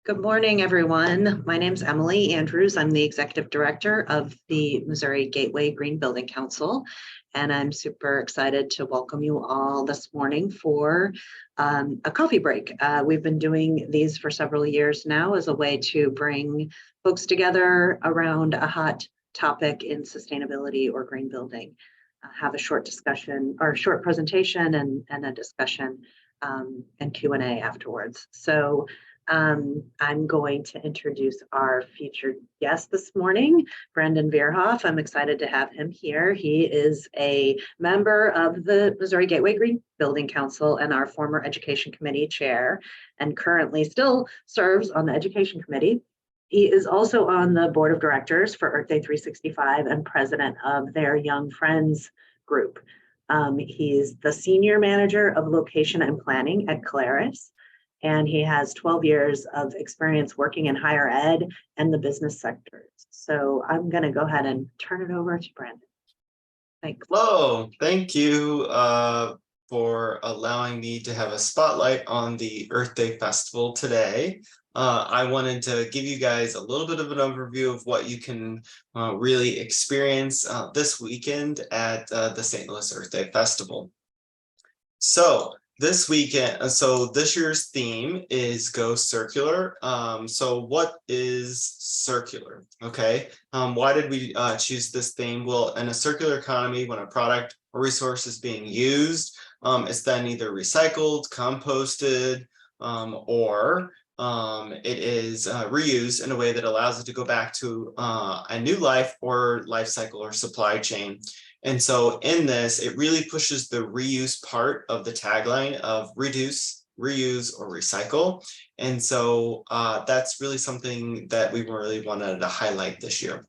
Good morning, everyone. My name is Emily Andrews. I'm the Executive Director of the Missouri Gateway Green Building Council, and I'm super excited to welcome you all this morning for a coffee break. We've been doing these for several years now as a way to bring folks together around a hot topic in sustainability or green building. Have a short discussion or short presentation and a discussion and Q&A afterwards. So I'm going to introduce our featured guest this morning, Brendan Veerhoff. I'm excited to have him here. He is a member of the Missouri Gateway Green Building Council and our former Education Committee chair, and currently still serves on the Education Committee. He is also on the board of directors for Earth Day 365 and president of their Young Friends group. He's the senior manager of location and planning at Claris, and he has 12 years of experience working in higher ed and the business sectors. So I'm going to go ahead and turn it over to Brandon. Thanks. Hello, thank you for allowing me to have a spotlight on the Earth Day Festival today. I wanted to give you guys a little bit of an overview of what you can really experience this weekend at the St. Louis Earth Day Festival. So this weekend, this year's theme is Go Circular. So what is circular? Okay, why did we choose this theme? Well, in a circular economy, when a product or resource is being used, it's then either recycled, composted, or it is reused in a way that allows it to go back to a new life or life cycle or supply chain. And so in this, it really pushes the reuse part of the tagline of reduce, reuse, or recycle. And so that's really something that we really wanted to highlight this year.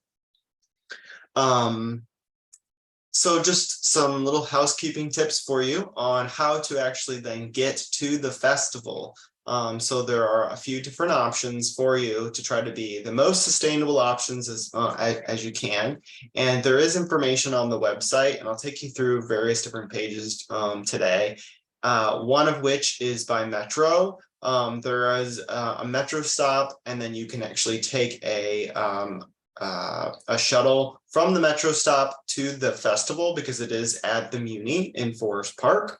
So just some little housekeeping tips for you on how to actually then get to the festival. So there are a few different options for you to try to be the most sustainable options as you can. And there is information on the website, and I'll take you through various different pages today. One of which is by Metro. There is a Metro stop, and then you can actually take a shuttle from the Metro stop to the festival because it is at the Muni in Forest Park.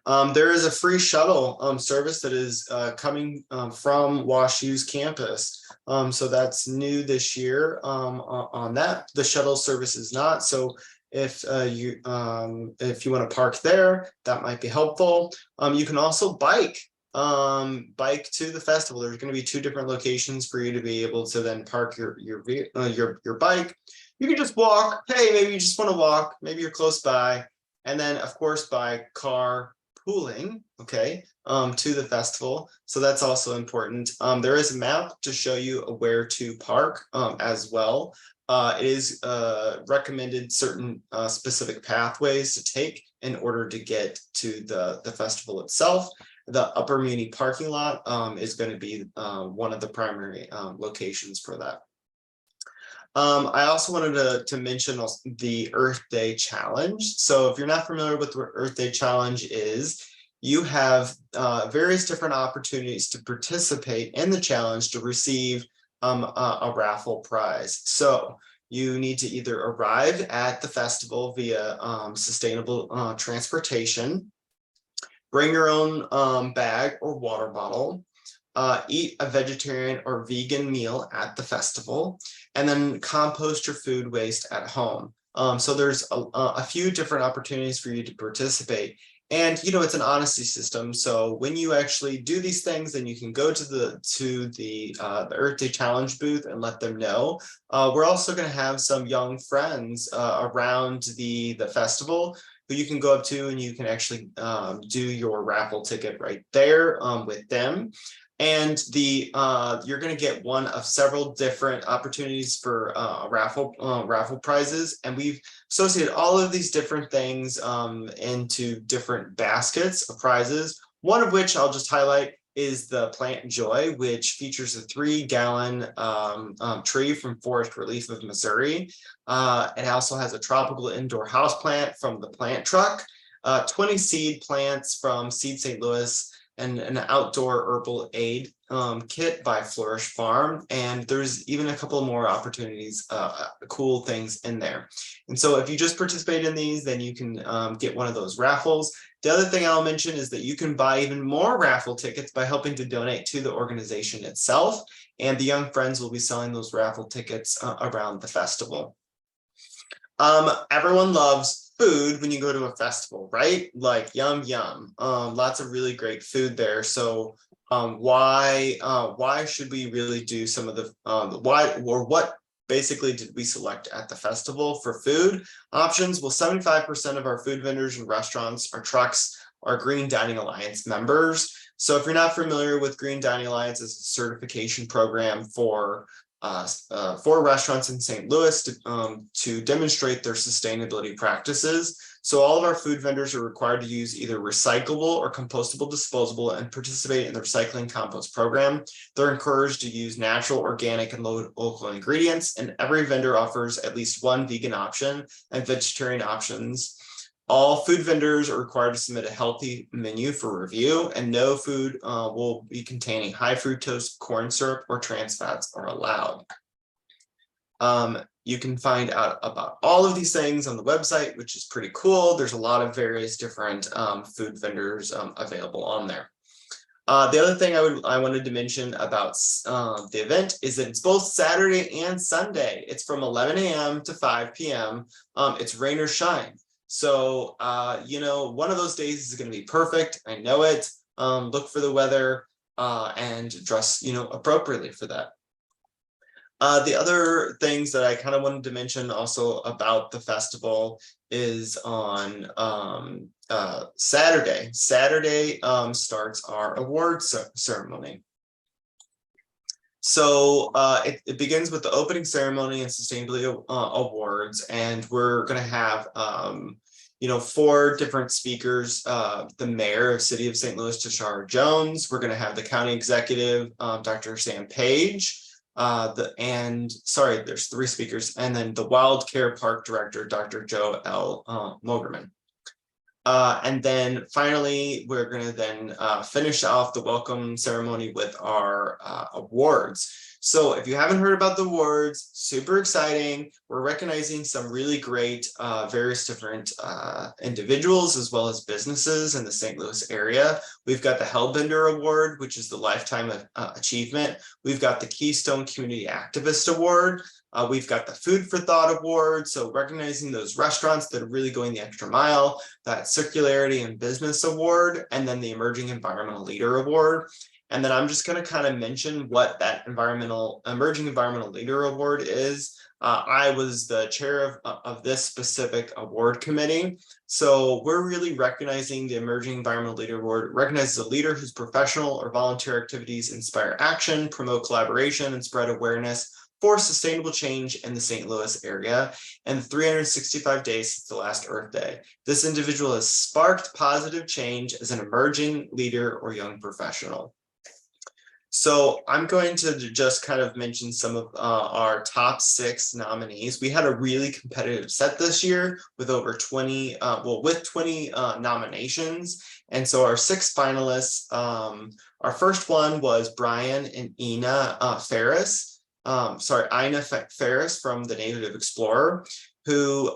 There is a free shuttle service that is coming from WashU's campus. So that's new this year on that. The shuttle service is not. So if you want to park there, that might be helpful. You can also bike to the festival. There's going to be two different locations for you to be able to then park your bike. You can just walk. Hey, maybe you just want to walk. Maybe you're close by. And then, of course, by carpooling, okay, to the festival. So that's also important. There is a map to show you where to park as well. It is recommended certain specific pathways to take in order to get to the festival itself. The Upper Muni parking lot is going to be one of the primary locations for that. I also wanted to mention the Earth Day Challenge. So if you're not familiar with what Earth Day Challenge is, you have various different opportunities to participate in the challenge to receive a raffle prize. So you need to either arrive at the festival via sustainable transportation, bring your own bag or water bottle, eat a vegetarian or vegan meal at the festival, and then compost your food waste at home. So there's a few different opportunities for you to participate. And, you know, it's an honesty system. So when you actually do these things, then you can go to the Earth Day Challenge booth and let them know. We're also going to have some young friends around the festival who you can go up to, and you can actually do your raffle ticket right there with them. And you're going to get one of several different opportunities for raffle prizes, and we've associated all of these different things into different baskets of prizes. One of which I'll just highlight is the Plant Joy, which features a 3-gallon tree from Forest Relief of Missouri. It also has a tropical indoor house plant from the plant truck, 20 seed plants from Seed St. Louis, and an outdoor herbal aid kit by Flourish Farm. And there's even a couple more opportunities, cool things in there. And so if you just participate in these, then you can get one of those raffles. The other thing I'll mention is that you can buy even more raffle tickets by helping to donate to the organization itself. And the Young Friends will be selling those raffle tickets around the festival. Everyone loves food when you go to a festival, right? Like yum, yum. Lots of really great food there. So why should we really do some of the what basically did we select at the festival for food options? Well, 75% of our food vendors and restaurants or trucks are Green Dining Alliance members. So if you're not familiar with Green Dining Alliance, it's a certification program for restaurants in St. Louis to demonstrate their sustainability practices. So all of our food vendors are required to use either recyclable or compostable disposable and participate in the recycling compost program. They're encouraged to use natural, organic, and local ingredients, and every vendor offers at least one vegan option and vegetarian options. All food vendors are required to submit a healthy menu for review, and no food will be containing high fructose corn syrup or trans fats are allowed. You can find out about all of these things on the website, which is pretty cool. There's a lot of various different food vendors available on there. The other thing I wanted to mention about the event is that it's both Saturday and Sunday. It's from 11 a.m. to 5 p.m. It's rain or shine. So, you know, one of those days is going to be perfect. I know it. Look for the weather and dress, you know, appropriately for that. The other things that I kind of wanted to mention also about the festival is on Saturday. Saturday starts our awards ceremony. So it begins with the opening ceremony and sustainability awards, and we're going to have you know, 4 different speakers. The mayor of City of St. Louis, Tashara Jones. We're going to have the county executive, Dr. Sam Page. There's 3 speakers, and then the Wild Care Park director, Dr. Joe L. Mogerman. And then finally, we're going to then finish off the welcome ceremony with our awards. So if you haven't heard about the awards, super exciting. We're recognizing some really great various different individuals as well as businesses in the St. Louis area. We've got the Hellbender Award, which is the Lifetime Achievement. We've got the Keystone Community Activist Award. We've got the Food for Thought Award, so recognizing those restaurants that are really going the extra mile, that Circularity in Business Award, and then the Emerging Environmental Leader Award. And then I'm just going to kind of mention what that Emerging Environmental Leader Award is. I was the chair of this specific award committee. So we're really recognizing the Emerging Environmental Leader Award, recognizes a leader whose professional or volunteer activities inspire action, promote collaboration, and spread awareness for sustainable change in the St. Louis area, and 365 days since the last Earth Day. This individual has sparked positive change as an emerging leader or young professional. So I'm going to just kind of mention some of our top 6 nominees. We had a really competitive set this year with over 20, 20 nominations. And so our 6 finalists, our first one was Brian and Ina Ferris. Ina Ferris from the Native Explorer, who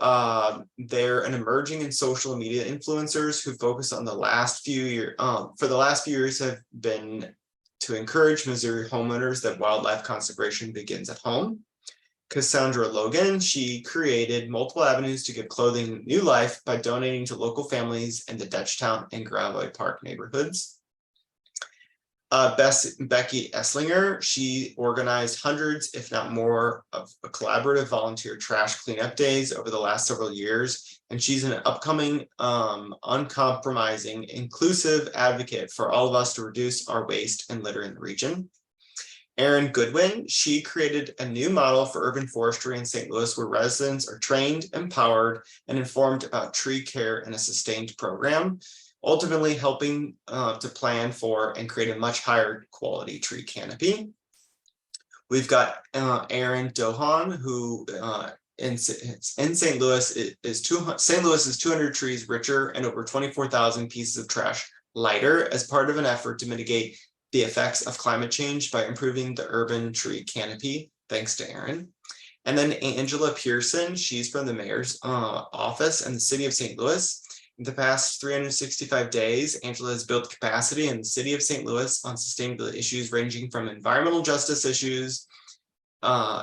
they're an emerging and social media influencers who focus on the last few years, for the last few years have been to encourage Missouri homeowners that wildlife conservation begins at home. Cassandra Logan, she created multiple avenues to give clothing new life by donating to local families in the Dutchtown and Gravois Park neighborhoods. Becky Esslinger, she organized hundreds, if not more, of collaborative volunteer trash cleanup days over the last several years. And she's an upcoming, uncompromising, inclusive advocate for all of us to reduce our waste and litter in the region. Erin Goodwin, she created a new model for urban forestry in St. Louis where residents are trained, empowered, and informed about tree care in a sustained program, ultimately helping to plan for and create a much higher quality tree canopy. We've got Aaron Dohan, who in St. Louis is St. Louis is 200 trees richer and over 24,000 pieces of trash lighter as part of an effort to mitigate the effects of climate change by improving the urban tree canopy. Thanks to Aaron. And then Angela Pearson, she's from the mayor's office in the city of St. Louis. In the past 365 days, Angela has built capacity in the city of St. Louis on sustainability issues ranging from environmental justice issues,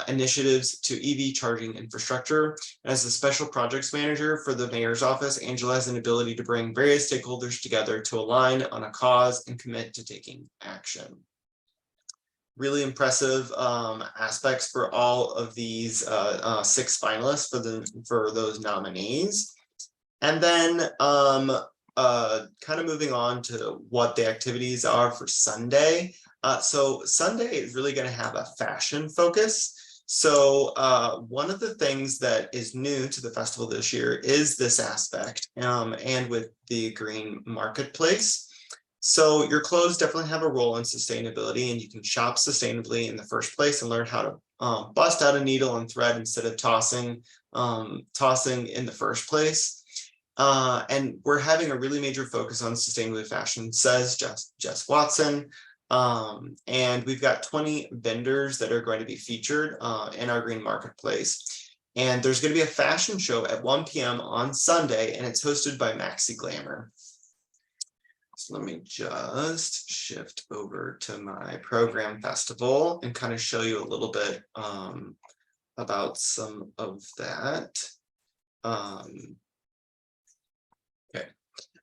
initiatives to EV charging infrastructure. As the special projects manager for the mayor's office, Angela has an ability to bring various stakeholders together to align on a cause and commit to taking action. Really impressive aspects for all of these 6 finalists for those nominees. And then kind of moving on to what the activities are for Sunday. So Sunday is really going to have a fashion focus. So one of the things that is new to the festival this year is this aspect, and with the green marketplace. So your clothes definitely have a role in sustainability, and you can shop sustainably in the first place and learn how to bust out a needle and thread instead of tossing in the first place. And we're having a really major focus on sustainable fashion, says Jess Watson. And we've got 20 vendors that are going to be featured in our green marketplace. And there's going to be a fashion show at 1 p.m. on Sunday, and it's hosted by Maxi Glamour. So let me just shift over to my program festival and kind of show you a little bit about some of that.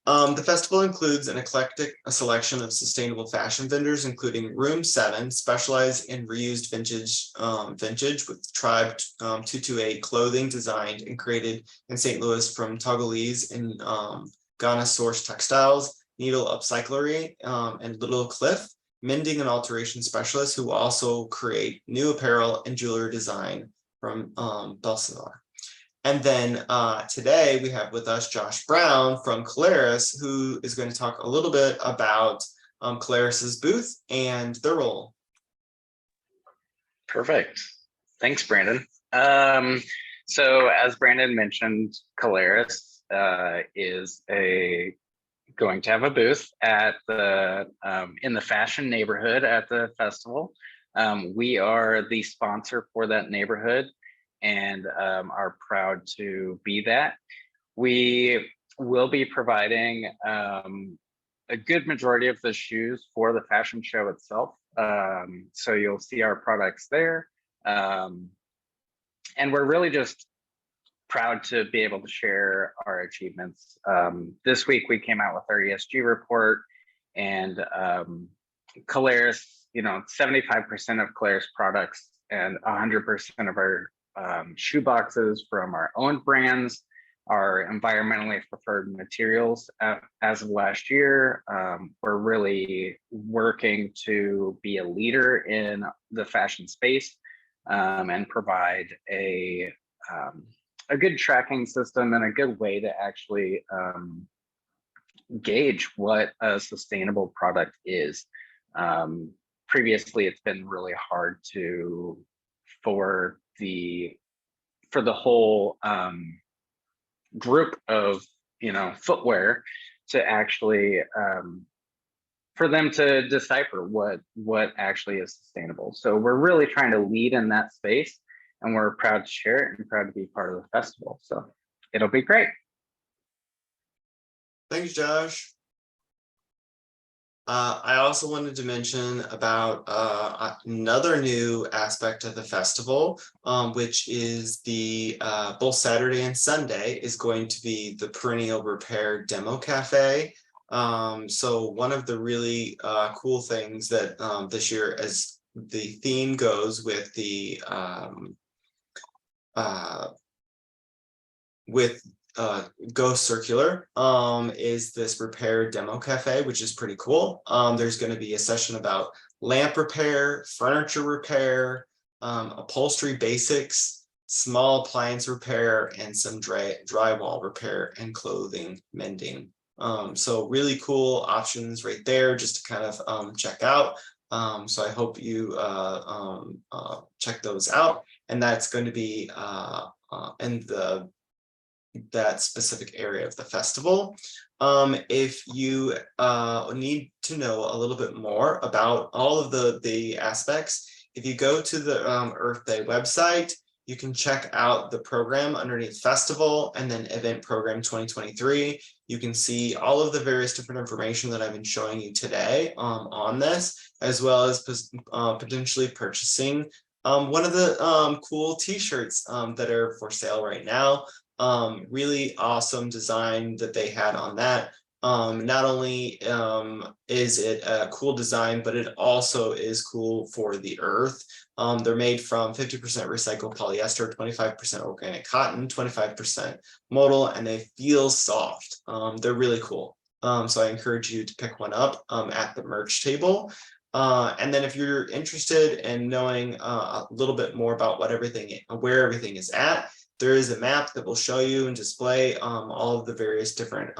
The festival includes an eclectic selection of sustainable fashion vendors, including Room 7, specialized in reused vintage with Tribe 228 clothing designed and created in St. Louis from Togolese and Ghana sourced textiles, Needle Upcyclery, and Little Cliff, mending and alteration specialists who also create new apparel and jewelry design from Belsazar. And then today we have with us Josh Brown from Caleres, who is going to talk a little bit about Caleres's booth and their role. Perfect. Thanks, Brandon. So as Brandon mentioned, Caleres is going to have a booth at the in the fashion neighborhood at the festival. We are the sponsor for that neighborhood and are proud to be that. We will be providing a good majority of the shoes for the fashion show itself. So you'll see our products there. And we're really just proud to be able to share our achievements. This week we came out with our ESG report, and Caleres, 75% of Caleres products and 100% of our shoe boxes from our own brands are environmentally preferred materials. As of last year, we're really working to be a leader in the fashion space and provide a good tracking system and a good way to actually gauge what a sustainable product is. Previously, it's been really hard for the whole group of footwear to actually for them to decipher what actually is sustainable. So we're really trying to lead in that space, and we're proud to share it and proud to be part of the festival. So it'll be great. Thanks, Josh. I also wanted to mention about another new aspect of the festival, which is the both Saturday and Sunday is going to be the Perennial Repair Demo Cafe. So one of the really cool things that this year, as the theme goes with the Go Circular, is this repair demo cafe, which is pretty cool. There's going to be a session about lamp repair, furniture repair, upholstery basics, small appliance repair, and some drywall repair and clothing mending. So really cool options right there just to kind of check out. So I hope you check those out. And that's going to be in the that specific area of the festival. If you need to know a little bit more about all of the aspects, if you go to the Earth Day website, you can check out the program underneath festival and then event program 2023. You can see all of the various different information that I've been showing you today on this, as well as potentially purchasing one of the cool t-shirts that are for sale right now. Really awesome design that they had on that. Not only is it a cool design, but it also is cool for the earth. They're made from 50% recycled polyester, 25% organic cotton, 25% modal, and they feel soft. They're really cool. So I encourage you to pick one up at the merch table. And then if you're interested in knowing a little bit more about where everything is at, there is a map that will show you and display all of the various different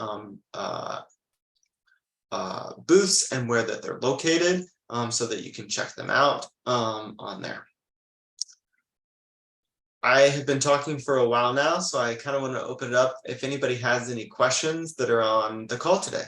booths and where that they're located, so that you can check them out on there. I have been talking for a while now, so I kind of want to open it up if anybody has any questions that are on the call today.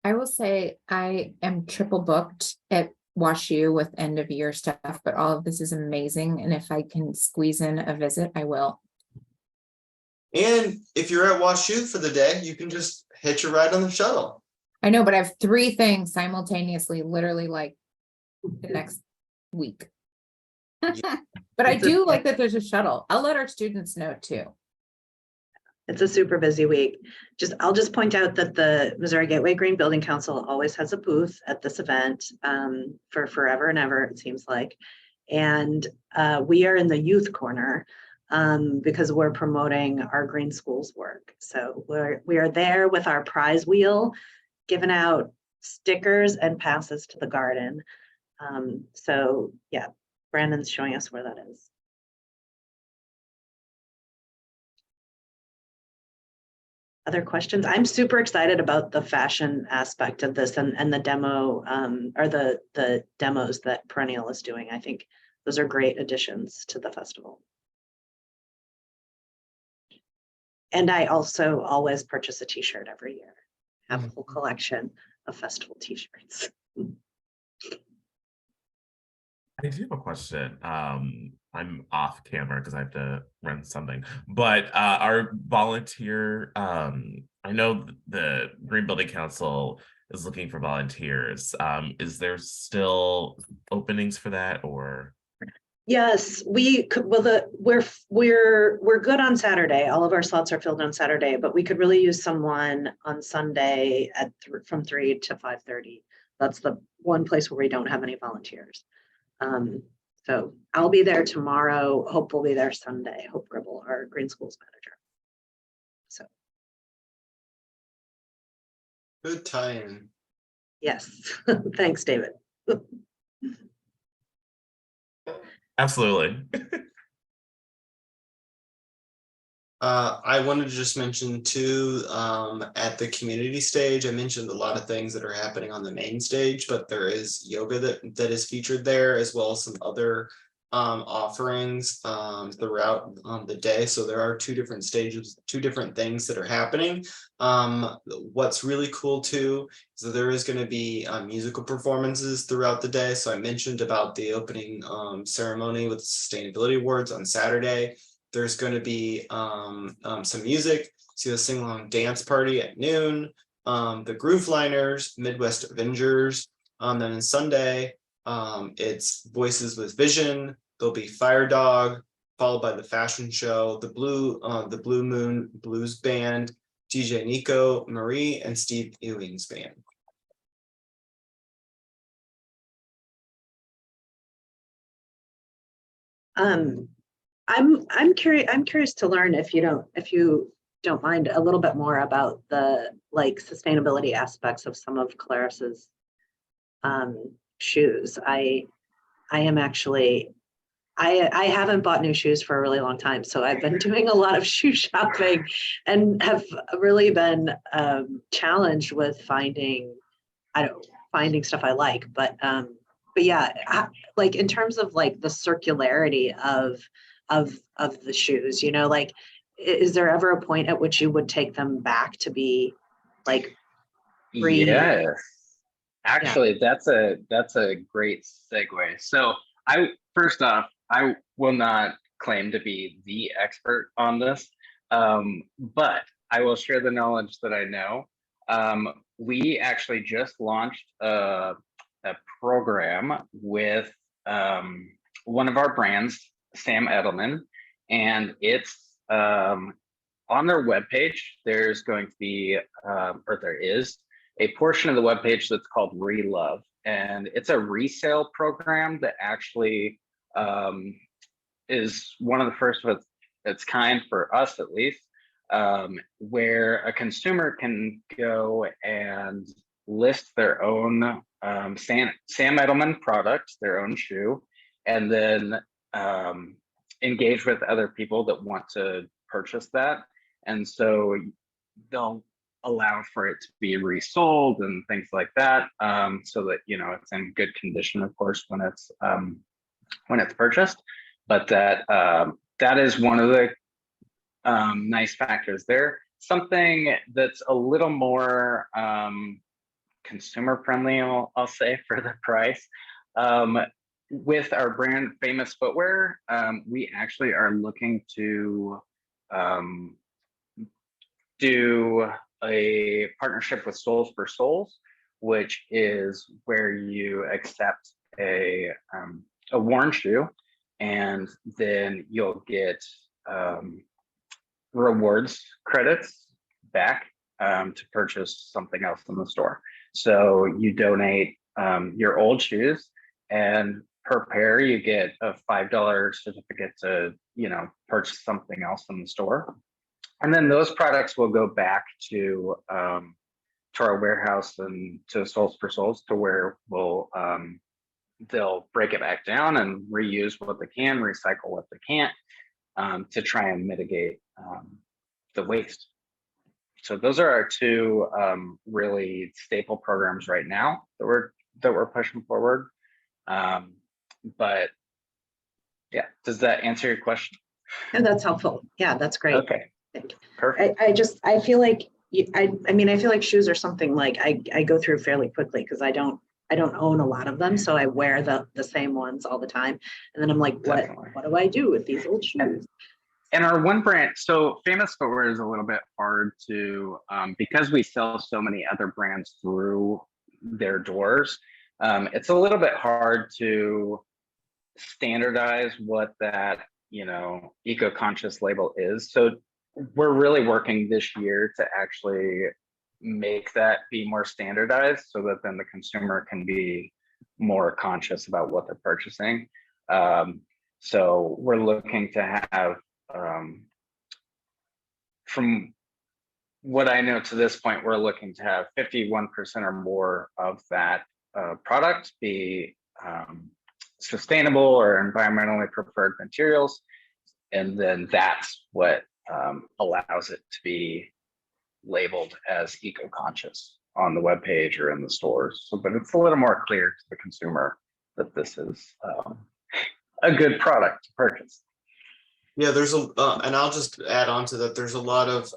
I will say I am triple booked at WashU with end of year stuff, but all of this is amazing. And if I can squeeze in a visit, I will. And if you're at WashU for the day, you can just hitch a ride on the shuttle. I know, but I have 3 things simultaneously, literally like the next week. But I do like that there's a shuttle. I'll let our students know too. It's a super busy week. I'll just point out that the Missouri Gateway Green Building Council always has a booth at this event for forever and ever, it seems like. And we are in the youth corner because we're promoting our Green Schools work. So we are there with our prize wheel, giving out stickers and passes to the garden. So yeah, Brandon's showing us where that is. Other questions? I'm super excited about the fashion aspect of this and the demo or the demos that Perennial is doing. I think those are great additions to the festival. And I also always purchase a t-shirt every year. Have a whole collection of festival t-shirts. I do have a question. I'm off camera because I have to run something, but our volunteer, I know the Green Building Council is looking for volunteers. Is there still openings for that, or? Yes, we could. Well, we're good on Saturday. All of our slots are filled on Saturday, but we could really use someone on Sunday from 3 to 5:30. That's the one place where we don't have any volunteers. So I'll be there tomorrow. Hope will be there Sunday. Hope Gribble, our Green Schools manager. So Good time. yes, thanks, David. Absolutely. I wanted to just mention too, at the community stage, I mentioned a lot of things that are happening on the main stage, but there is yoga that is featured there, as well as some other offerings throughout the day. So there are 2 different stages, 2 different things that are happening. What's really cool too is that there is going to be musical performances throughout the day. So I mentioned about the opening ceremony with the Sustainability Awards on Saturday. There's going to be some music, see the sing-along dance party at noon, the Groove Liners, Midwest Avengers. Then on Sunday, it's Voices with Vision. There'll be Fire Dog, followed by the fashion show, the Blue Moon Blues Band, DJ Nico Marie, and Steve Ewing's band. I'm curious to learn, if you don't mind, a little bit more about the sustainability aspects of some of Claris's shoes. I am actually, I haven't bought new shoes for a really long time, so I've been doing a lot of shoe shopping and have really been challenged with finding stuff I like, but But yeah, like in terms of like the circularity of the shoes, you know, like is there ever a point at which you would take them back to be like Yes. Actually, that's a great segue. So first off, I will not claim to be the expert on this, but I will share the knowledge that I know. We actually just launched a program with one of our brands, Sam Edelman, and it's on their webpage. There's going to be, or there is, a portion of the webpage that's called Relove, and it's a resale program that actually is one of the first of its kind for us, at least, where a consumer can go and list their own Sam Edelman product, their own shoe, and then engage with other people that want to purchase that. And so they'll allow for it to be resold and things like that, so that, you know, it's in good condition, of course, when it's purchased. But that is one of the nice factors there. Something that's a little more consumer friendly, I'll say, for the price. With our brand Famous Footwear, we actually are looking to do a partnership with Soles for Souls, which is where you accept a worn shoe, and then you'll get rewards credits back to purchase something else in the store. So you donate your old shoes, and per pair you get a $5 certificate to, you know, purchase something else in the store. And then those products will go back to our warehouse and to Soles for Souls, to where they'll break it back down and reuse what they can, recycle what they can't, to try and mitigate the waste. So those are our two really staple programs right now that we're pushing forward. But yeah, does that answer your question? And that's helpful. Yeah, that's great. Okay, perfect. I feel like I mean, I feel like shoes are something like I go through fairly quickly because I don't own a lot of them, so I wear the same ones all the time, and then I'm like, what do I do with these old shoes? And our one brand, so Famous Footwear is a little bit hard to, because we sell so many other brands through their doors. It's a little bit hard to standardize what that, you know, eco-conscious label is. So we're really working this year to actually make that be more standardized, so that then the consumer can be more conscious about what they're purchasing. So we're looking to have, from what I know to this point, we're looking to have 51% or more of that product be sustainable or environmentally preferred materials. And then that's what allows it to be labeled as eco-conscious on the webpage or in the stores. So, but it's a little more clear to the consumer that this is a good product to purchase. Yeah, there's and I'll just add on to that. There's a lot of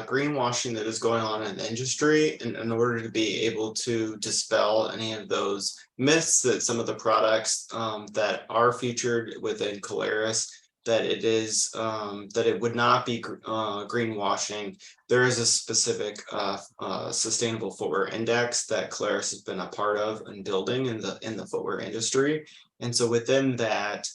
greenwashing that is going on in the industry, and in order to be able to dispel any of those myths that some of the products that are featured within Caleres, that it is that it would not be greenwashing. There is a specific sustainable footwear index that Caleres has been a part of and building in the footwear industry, and so within that,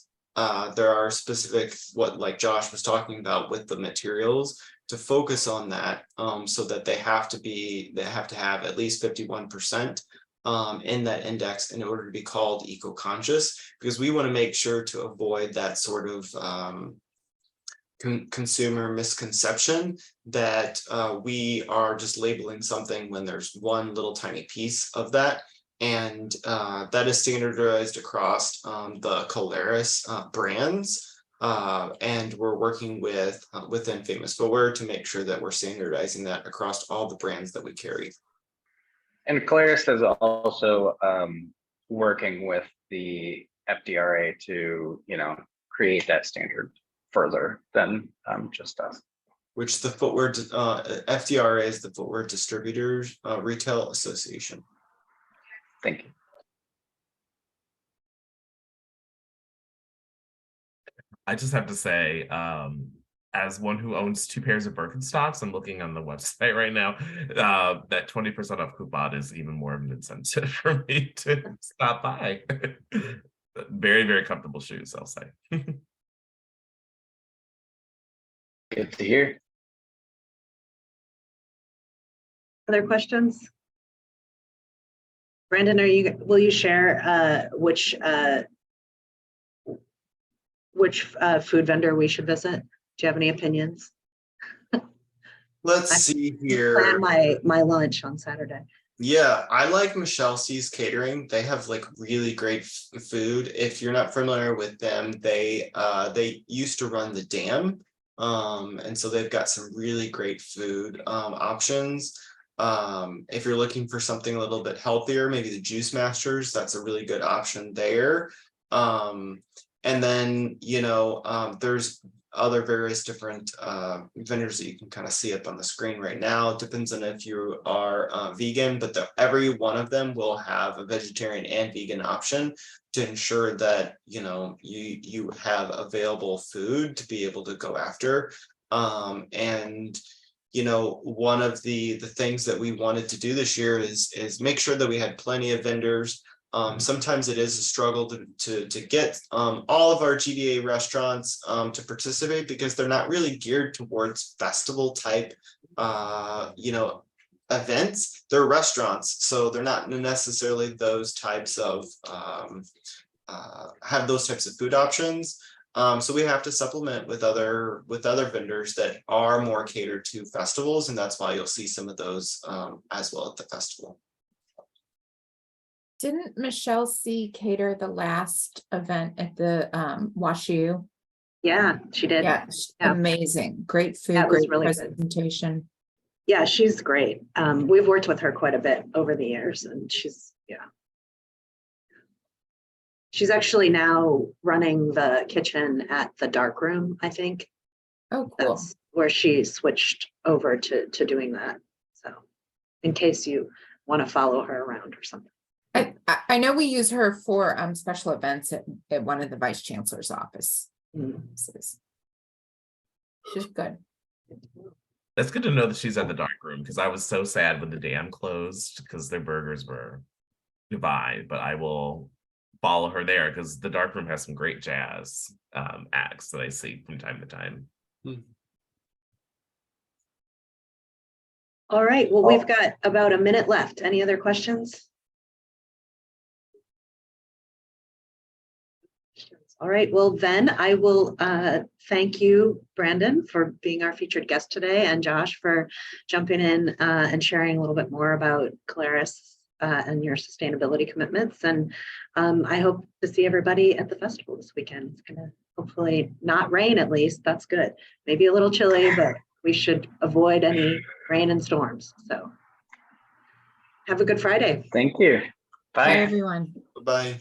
there are specific, what like Josh was talking about with the materials, to focus on that, so that they have to have at least 51% in that index in order to be called eco-conscious, because we want to make sure to avoid that sort of consumer misconception that we are just labeling something when there's one little tiny piece of that. And that is standardized across the Caleres brands, and we're working with within Famous Footwear to make sure that we're standardizing that across all the brands that we carry. And Caleres is also working with the FDRA to, create that standard further than just us. Which the footwear, FDRA is the Footwear Distributors Retail Association. Thank you. I just have to say, as one who owns 2 pairs of Birkenstocks, I'm looking on the website right now, that 20% off coupon is even more of an incentive for me to stop by. Very, very comfortable shoes, I'll say. Good to hear. Other questions? Brandon, will you share which food vendor we should visit? Do you have any opinions? Let's I see Plan here. my lunch on Saturday. Yeah, I like Michelle C's Catering. They have like really great food. If you're not familiar with them, they used to run the Dam. And so they've got some really great food options. If you're looking for something a little bit healthier, maybe the Juice Masters, that's a really good option there. And then, there's other various different vendors that you can kind of see up on the screen right now. It depends on if you are vegan, but every one of them will have a vegetarian and vegan option to ensure that you have available food to be able to go after. And one of the things that we wanted to do this year is make sure that we had plenty of vendors. Sometimes it is a struggle to get all of our GDA restaurants to participate because they're not really geared towards festival type events. They're restaurants, so they're not necessarily those types of have those types of food options. So we have to supplement with other vendors that are more catered to festivals, and that's why you'll see some of those as well at the festival. Didn't Michelle C cater the last event at the WashU? Yeah, she did. Yeah, Yeah. amazing. Great food, That was great really good. presentation. Yeah, she's great. We've worked with her quite a bit over the years, and she's actually now running the kitchen at the dark room, I think. Oh, cool. That's where she switched over to doing that. So in case you want to follow her around or something. I know we use her for special events at one of the vice chancellor's offices. She's good. It's good to know that she's at the dark room because I was so sad when the Dam closed because their burgers were goodbye, but I will follow her there because the dark room has some great jazz acts that I see from time to time. All right, well, we've got about a minute left. Any other questions? All right, well then I will thank you, Brandon, for being our featured guest today, and Josh for jumping in and sharing a little bit more about Caleres and your sustainability commitments. And I hope to see everybody at the festival this weekend. It's gonna hopefully not rain, at least. That's good. Maybe a little chilly, but we should avoid any rain and storms. So have a good Friday. Thank you. Bye, Bye. everyone. Bye.